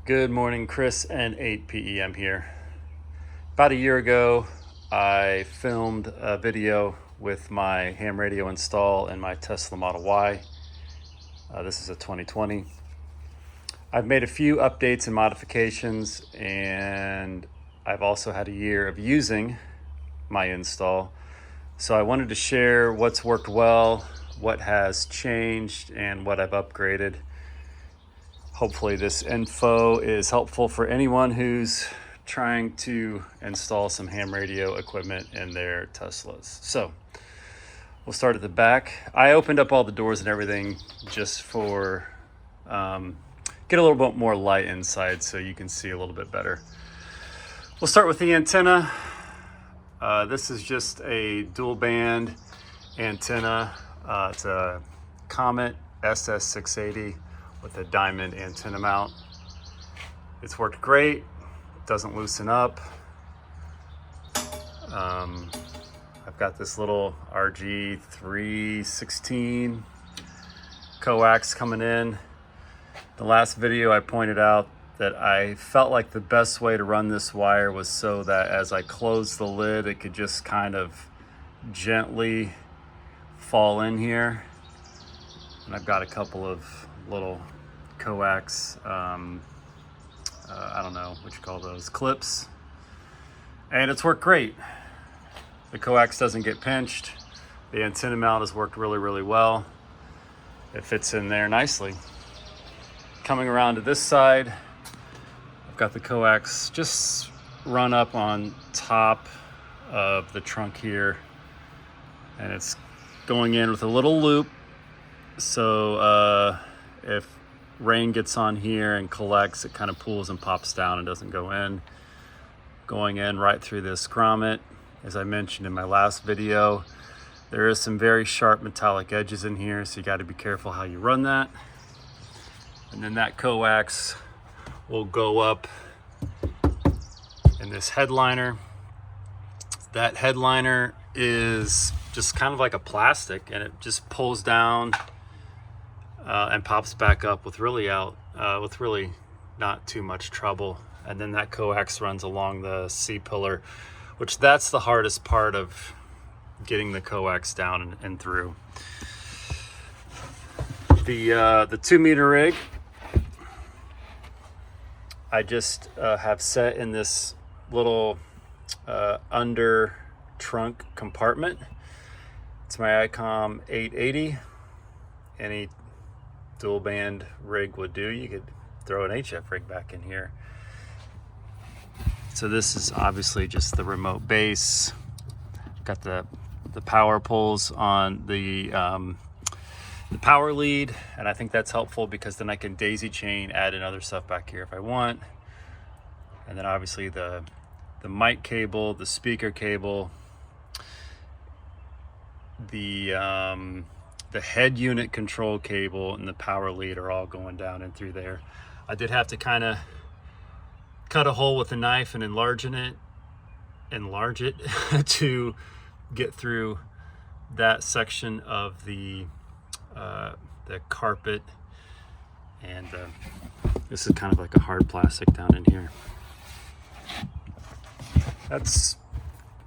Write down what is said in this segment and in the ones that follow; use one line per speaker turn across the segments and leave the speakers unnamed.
Good morning, Chris and 8 p.m. here. About a year ago, I filmed a video with my ham radio install in my Tesla Model Y. This is a 2020. I've made a few updates and modifications, and I've also had a year of using my install. So I wanted to share what's worked well, what has changed, and what I've upgraded. Hopefully this info is helpful for anyone who's trying to install some ham radio equipment in their Teslas. So we'll start at the back. I opened up all the doors and everything just for get a little bit more light inside so you can see a little bit better. We'll start with the antenna. This is just a dual band antenna. It's a Comet SS680 with a diamond antenna mount. It's worked great, doesn't loosen up. I've got this little RG316 coax coming in. The last video I pointed out that I felt like the best way to run this wire was so that as I closed the lid, it could just kind of gently fall in here. And I've got a couple of little coax, I don't know what you call those, clips. And it's worked great. The coax doesn't get pinched. The antenna mount has worked really, really well. It fits in there nicely. Coming around to this side, I've got the coax just run up on top of the trunk here. And it's going in with a little loop. So if rain gets on here and collects, it kind of pools and pops down and doesn't go in. Going in right through this grommet. As I mentioned in my last video, there is some very sharp metallic edges in here, so you got to be careful how you run that. And then that coax will go up in this headliner. That headliner is just kind of like a plastic, and it just pulls down and pops back up with really not too much trouble. And then that coax runs along the C-pillar, which that's the hardest part of getting the coax down and through. The 2 meter rig, I just have set in this little under trunk compartment. It's my ICOM 880. Any dual band rig would do. You could throw an HF rig back in here. So this is obviously just the remote base. Got the power poles on the power lead, and I think that's helpful because then I can daisy chain, add in other stuff back here if I want. And then obviously the mic cable, the speaker cable, the head unit control cable, and the power lead are all going down and through there. I did have to kind of cut a hole with a knife and enlarge it to get through that section of the carpet. And this is kind of like a hard plastic down in here. That's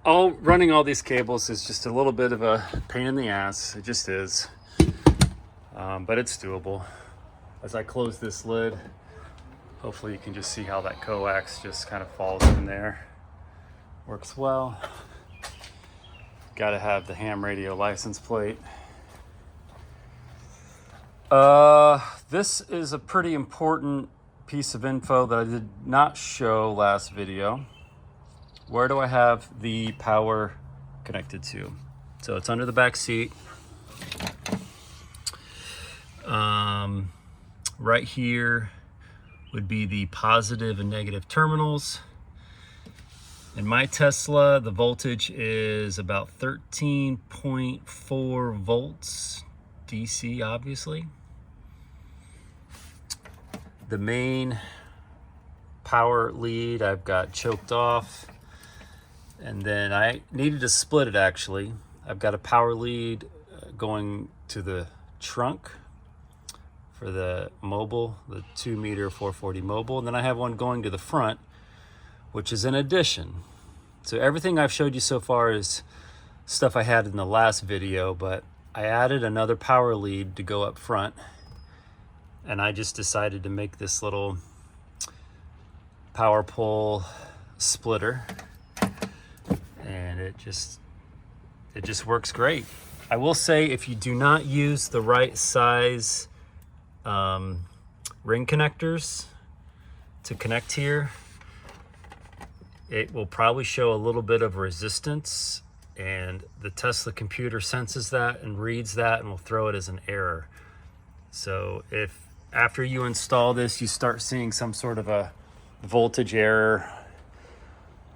all. Running all these cables is just a little bit of a pain in the ass. It just is. But it's doable. As I close this lid, hopefully you can just see how that coax just kind of falls in there. Works well. Got to have the ham radio license plate. This is a pretty important piece of info that I did not show last video. Where do I have the power connected to? So it's under the back seat. Right here would be the positive and negative terminals. In my Tesla, the voltage is about 13.4 volts DC, obviously. The main power lead I've got choked off, and then I needed to split it actually. I've got a power lead going to the trunk for the mobile, the 2-meter 440 mobile. And then I have one going to the front, which is an addition. So everything I've showed you so far is stuff I had in the last video, but I added another power lead to go up front, and I just decided to make this little power pole splitter, and it just works great. I will say, if you do not use the right size ring connectors to connect here, it will probably show a little bit of resistance, and the Tesla computer senses that and reads that and will throw it as an error. So if after you install this you start seeing some sort of a voltage error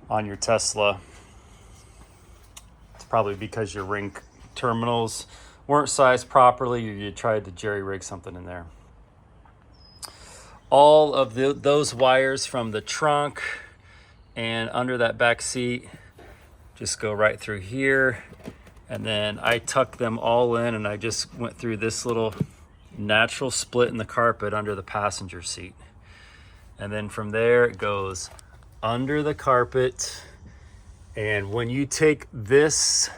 on your Tesla, it's probably because your ring terminals weren't sized properly, or you tried to jerry rig something in there. All of those wires from the trunk and under that back seat just go right through here, and then I tucked them all in, and I just went through this little natural split in the carpet under the passenger seat, and then from there it goes under the carpet. And when you take this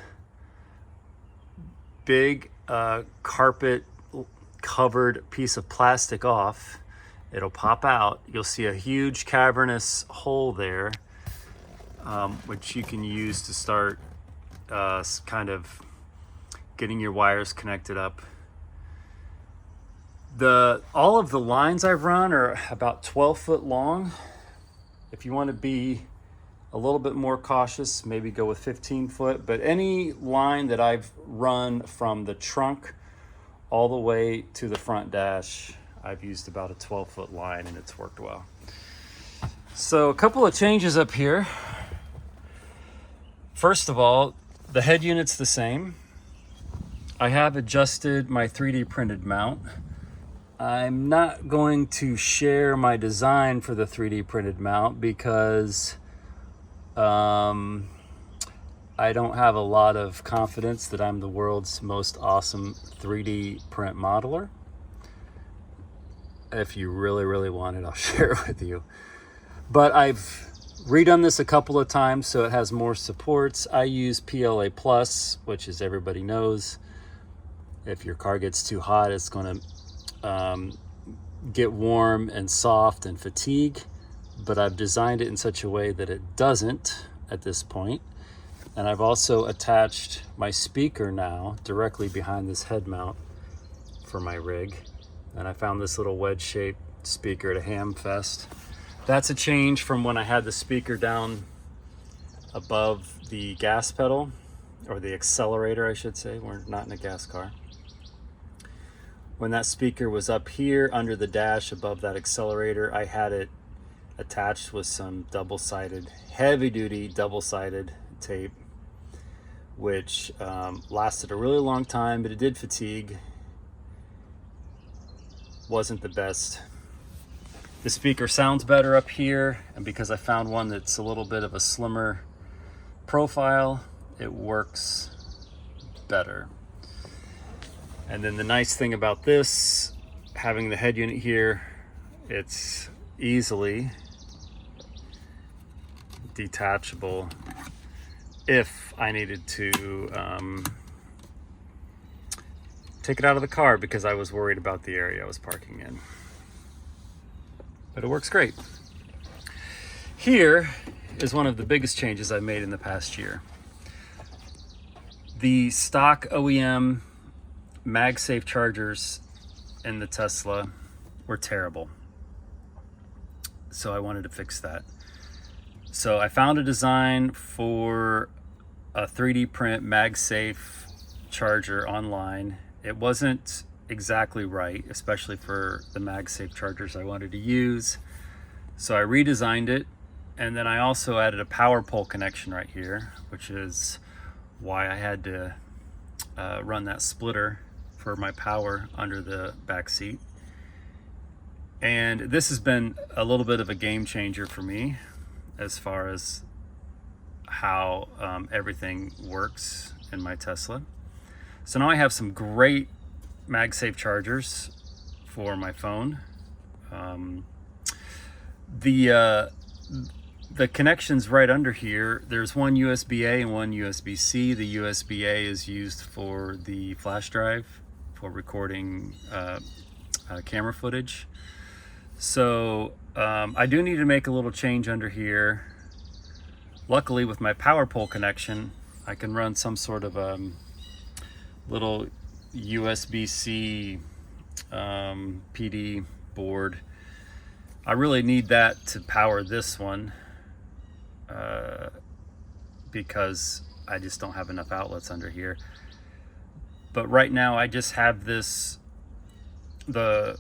big carpet covered piece of plastic off, it'll pop out. You'll see a huge cavernous hole there, which you can use to start kind of getting your wires connected up. All of the lines I've run are about 12 foot long. If you want to be a little bit more cautious, maybe go with 15 foot, but any line that I've run from the trunk all the way to the front dash, I've used about a 12 foot line, and it's worked well. So a couple of changes up here. First of all, the head unit's the same. I have adjusted my 3D printed mount. I'm not going to share my design for the 3D printed mount because I don't have a lot of confidence that I'm the world's most awesome 3D print modeler. If you really, really want it, I'll share it with you. But I've redone this a couple of times so it has more supports. I use PLA Plus, which, as everybody knows, if your car gets too hot, it's going to get warm and soft and fatigue. But I've designed it in such a way that it doesn't at this point. And I've also attached my speaker now directly behind this head mount for my rig. And I found this little wedge-shaped speaker at a ham fest. That's a change from when I had the speaker down above the gas pedal, or the accelerator, I should say. We're not in a gas car. When that speaker was up here under the dash above that accelerator, I had it attached with some double-sided, heavy-duty double-sided tape, which lasted a really long time, but it did fatigue. Wasn't the best. The speaker sounds better up here, and because I found one that's a little bit of a slimmer profile, it works better. And then the nice thing about this, having the head unit here, it's easily detachable if I needed to take it out of the car, because I was worried about the area I was parking in. But it works great. Here is one of the biggest changes I've made in the past year. The stock OEM MagSafe chargers in the Tesla were terrible. So I wanted to fix that. So I found a design for a 3D print MagSafe charger online. It wasn't exactly right, especially for the MagSafe chargers I wanted to use. So I redesigned it, and then I also added a power pole connection right here, which is why I had to run that splitter for my power under the back seat. And this has been a little bit of a game changer for me as far as how everything works in my Tesla. So now I have some great MagSafe chargers for my phone. The connections right under here, there's one USB-A and one USB-C. The USB-A is used for the flash drive for recording camera footage. So I do need to make a little change under here. Luckily, with my power pole connection, I can run some sort of little USB-C PD board. I really need that to power this one because I just don't have enough outlets under here. But right now I just have this, the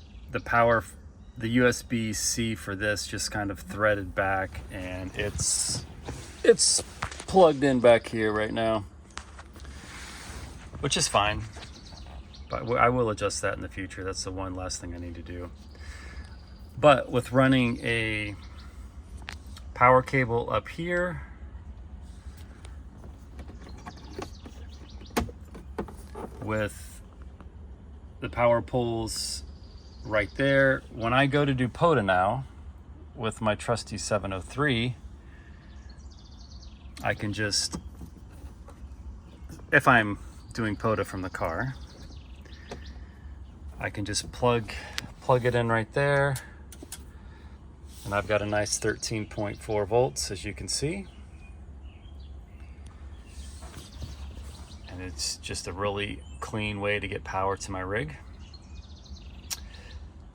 USB-C for this just kind of threaded back, and it's plugged in back here right now, which is fine. But I will adjust that in the future. That's the one last thing I need to do. But with running a power cable up here, with the power poles right there, when I go to do POTA now with my trusty 703, I can just, if I'm doing POTA from the car, I can just plug it in right there. And I've got a nice 13.4 volts, as you can see. And it's just a really clean way to get power to my rig.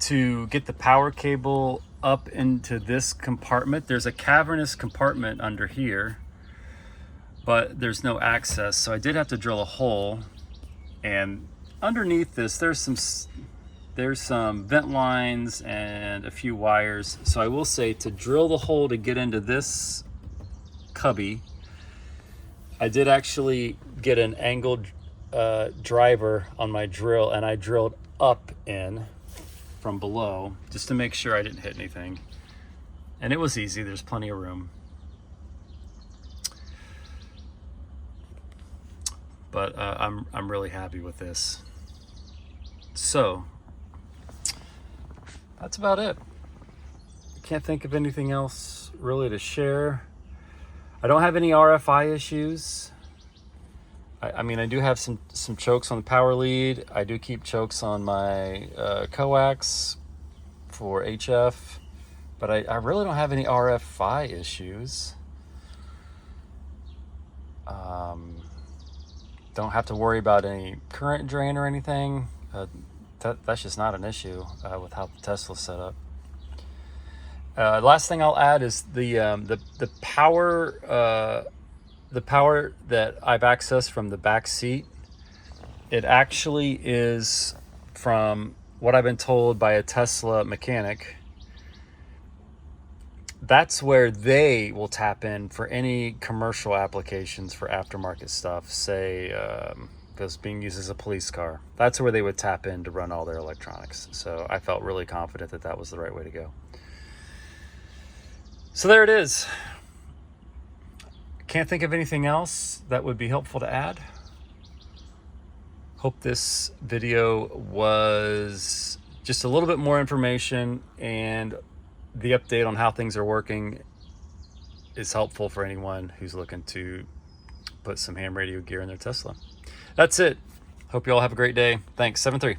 To get the power cable up into this compartment, there's a cavernous compartment under here, but there's no access. So I did have to drill a hole, and underneath this, there's some vent lines and a few wires. So I will say, to drill the hole to get into this cubby, I did actually get an angled driver on my drill, and I drilled up in from below just to make sure I didn't hit anything. And it was easy, there's plenty of room. But I'm really happy with this. So that's about it. I can't think of anything else really to share. I don't have any RFI issues. I mean, I do have some chokes on the power lead. I do keep chokes on my coax for HF, but I really don't have any RFI issues. Don't have to worry about any current drain or anything. That's just not an issue with how the Tesla's set up. Last thing I'll add is the power that I've accessed from the back seat. It actually is, from what I've been told by a Tesla mechanic, that's where they will tap in for any commercial applications for aftermarket stuff. Say, because being used as a police car, that's where they would tap in to run all their electronics. So I felt really confident that that was the right way to go. So there it is. Can't think of anything else that would be helpful to add. Hope this video was just a little bit more information, and the update on how things are working is helpful for anyone who's looking to put some ham radio gear in their Tesla. That's it. Hope you all have a great day. Thanks. 7-3.